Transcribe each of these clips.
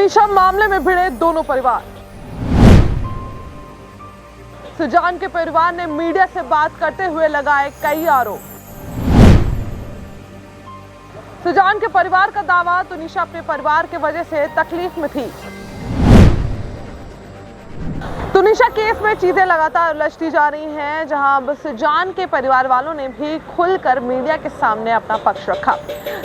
तुनीशा मामले में भिड़े दोनों परिवार। सुजान के परिवार ने मीडिया से बात करते हुए लगाए कई आरोप। सुजान के परिवार का दावा, तुनीशा अपने परिवार की वजह से तकलीफ में थी। तुनीशा केस में चीजें लगातार उलझती जा रही हैं, जहां अब सुजान के परिवार वालों ने भी खुलकर मीडिया के सामने अपना पक्ष रखा।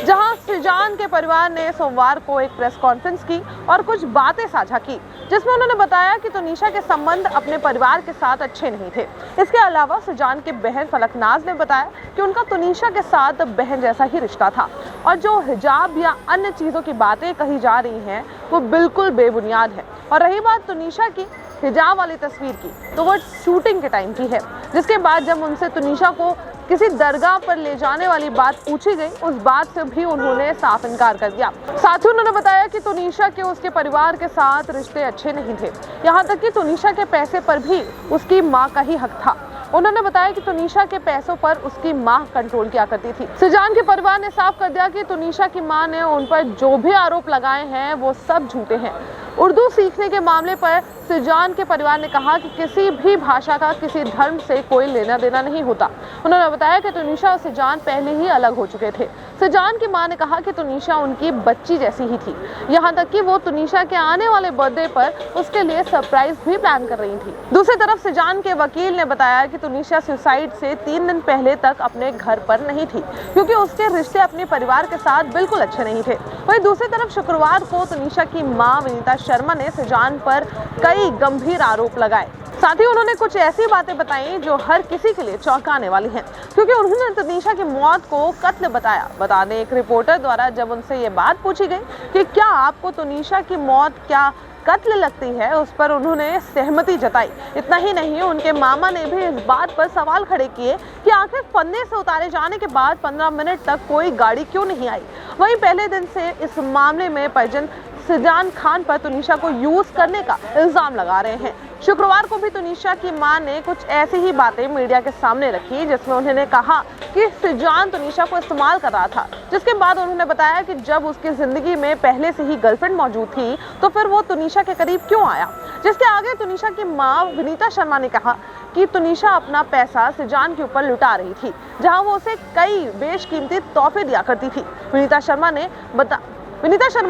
जहां सुजान के परिवार ने सोमवार को एक प्रेस कॉन्फ्रेंस की और कुछ बातें साझा की, जिसमें उन्होंने बताया कि तुनीशा के संबंध अपने परिवार के साथ अच्छे नहीं थे। इसके अलावा सुजान के बहन फलकनाज ने बताया कि उनका तुनीशा के साथ बहन जैसा ही रिश्ता था और जो हिजाब या अन्य चीजों की बातें कही जा रही हैं वो बिल्कुल बेबुनियाद है। और रही बात तुनीशा की हिजाब वाली तस्वीर की, तो वो शूटिंग के टाइम की है, जिसके बाद जब उनसे तुनीशा को किसी दरगाह पर ले जाने वाली बात पूछी गई, उस बात से भी उन्होंने साफ इनकार कर दिया। साथ ही उन्होंने बताया कि तुनीशा के उसके परिवार के साथ रिश्ते अच्छे नहीं थे, यहाँ तक कि तुनीशा के पैसे पर भी उसकी माँ का ही हक था। उन्होंने बताया कि तुनीशा के पैसों पर उसकी माँ कंट्रोल किया करती थी। सुजान के परिवार ने साफ कर दिया कि तुनीशा की माँ ने उन पर जो भी आरोप लगाए हैं वो सब झूठे हैं। उर्दू सीखने के मामले पर सुजान के परिवार ने कहा कि किसी भी भाषा का किसी धर्म से कोई लेना देना नहीं होता। उन्होंने बताया कि तुनीशा और सुजान पहले ही अलग हो चुके थे। सुजान की मां ने कहा कि तुनीशा उनकी बच्ची जैसी ही थी, यहाँ तक कि वो तुनीशा के आने वाले बर्थडे पर उसके लिए सरप्राइज भी प्लान कर रही थी। दूसरी तरफ सुजान के वकील ने बताया कि तुनीशा सुसाइड से 3 दिन पहले तक अपने घर पर नहीं थी, क्योंकि उसके रिश्ते अपने परिवार के साथ बिल्कुल अच्छे नहीं थे। वहीं दूसरी तरफ शुक्रवार को तुनीशा की मां विनीता शर्मा ने सुजान पर कई गंभीर आरोप लगाए। साथ ही उन्होंने कुछ ऐसी बातें बताई जो हर किसी के लिए चौंकाने वाली हैं, क्योंकि उन्होंने तुनीशा की मौत को कत्ल बताया। बता दें, एक रिपोर्टर द्वारा जब उनसे ये बात पूछी गई कि क्या आपको तुनीशा की मौत क्या कत्ल लगती है, उस पर उन्होंने सहमति जताई। इतना ही नहीं, उनके मामा ने भी इस बात पर सवाल खड़े किए कि आखिर फंदे से उतारे जाने के बाद 15 मिनट तक कोई गाड़ी क्यों नहीं आई। वहीं पहले दिन से इस मामले में परिजन सुजान खान पर तुनीशा को यूज करने का इल्जाम लगा रहे हैं। शुक्रवार को भी तुनीशा की मां ने कुछ ऐसी ही बातें मीडिया के सामने रखी, जिसमें उन्होंने कहा कि सुजान तुनीशा को इस्तेमाल कर रहा था। जिसके बाद उन्होंने बताया कि जब उसकी जिंदगी में पहले से ही गर्लफ्रेंड मौजूद थी, तो फिर वो तुनीशा के करीब क्यों आया। जिसके आगे तुनीशा की मां विनीता शर्मा ने कहा कि तुनीशा अपना पैसा सुजान के ऊपर लुटा रही थी, जहां वो उसे कई बेशकीमती तोहफे दिया करती थी। विनीता शर्मा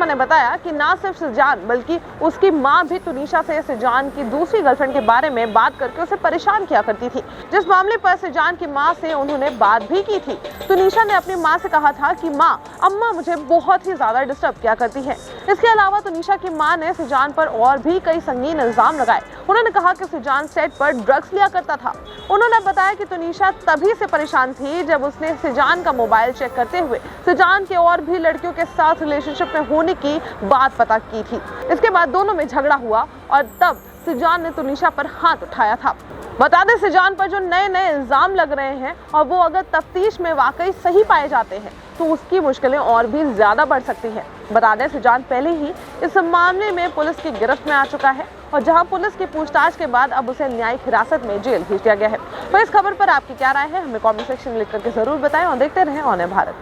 ने बताया कि ना सिर्फ सुजान बल्कि उसकी मां भी तुनीशा से सुजान की दूसरी गर्लफ्रेंड के बारे में बात करके उसे परेशान किया करती थी, जिस मामले पर सुजान की मां से उन्होंने बात भी की थी। तुनीशा ने अपनी मां से कहा था कि मां, अम्मा मुझे बहुत ही ज्यादा डिस्टर्ब किया करती है। इसके अलावा तुनीशा की मां ने सुजान पर और भी कई संगीन इल्जाम लगाए। उन्होंने कहा कि सुजान सेट पर ड्रग्स लिया करता था। उन्होंने बताया कि तुनीशा तभी से परेशान थी जब उसने सुजान का मोबाइल चेक करते हुए सुजान के और भी लड़कियों के साथ रिलेशनशिप में होने की बात पता की थी। इसके बाद दोनों में झगड़ा हुआ और तब सुजान ने तुनीशा पर हाथ उठाया था। बता दें, सुजान पर जो नए नए इल्जाम लग रहे हैं और वो अगर तफ्तीश में वाकई सही पाए जाते हैं तो उसकी मुश्किलें और भी ज्यादा बढ़ सकती हैं। बता दें, सुजान पहले ही इस मामले में पुलिस की गिरफ्त में आ चुका है और जहां पुलिस की पूछताछ के बाद अब उसे न्यायिक हिरासत में जेल भेज दिया गया है। तो इस खबर पर आपकी क्या राय है, हमें कमेंट सेक्शन में लिख करके जरूर बताएं और देखते रहें ऑन भारत।